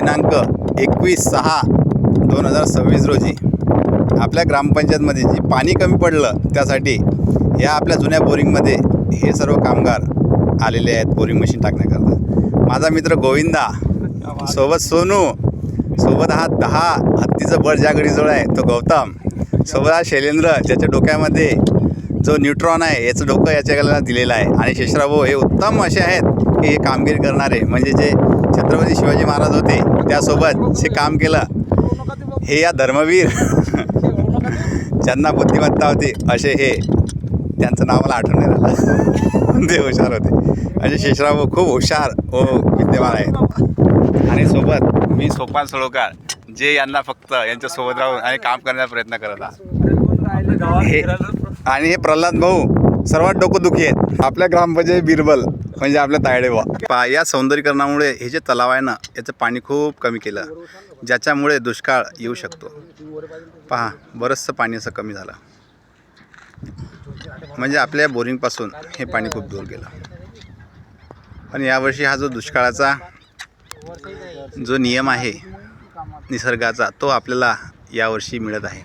दिनांक 21/6/2026 रोजी आपल्या ग्रामपंचायतमध्ये जी पाणी कमी पडलं त्यासाठी या आपल्या जुन्या बोरिंगमध्ये हे सर्व कामगार आलेले आहेत बोरिंग मशीन टाकण्याकरता. माझा मित्र गोविंदा, सोबत सोनू, सोबत हा 10 हत्तीचं बळ ज्या गडीजवळ आहे तो गौतम, सोबत हा शैलेंद्र ज्याच्या डोक्यामध्ये जो न्यूट्रॉन आहे याचं डोकं याच्याकडे दिलेलं आहे. आणि शेषराव हे उत्तम असे आहेत की हे कामगिरी करणारे, म्हणजे जे छत्रपती शिवाजी महाराज होते त्यासोबत जे काम केलं हे या धर्मवीर ज्यांना बुद्धिमत्ता होती असे हे, त्यांचं नाव मला आठवण नाही राहिलं ते हुशार होते. असे शेषराव खूप हुशार व विद्यमान आहेत. आणि सोबत मी सोपान सळोकार जे यांना फक्त यांच्यासोबत राहून आणि काम करण्याचा प्रयत्न करत आहे. आणि हे प्रल्हाद भाऊ सर्वात डोकंदुखी आहेत आपल्या ग्रामपंचायत बिरबल, म्हणजे आपल्या तायडेबा. या सौंदर्यीकरणामुळे हे जे तलाव आहे ना याचं पाणी खूप कमी केलं, ज्याच्यामुळे दुष्काळ येऊ शकतो. पहा बरंचसं पाणी असं कमी झालं, म्हणजे आपल्या बोरिंगपासून हे पाणी खूप दूर गेलं. पण यावर्षी हा जो दुष्काळाचा जो नियम आहे निसर्गाचा तो आपल्याला यावर्षी मिळत आहे.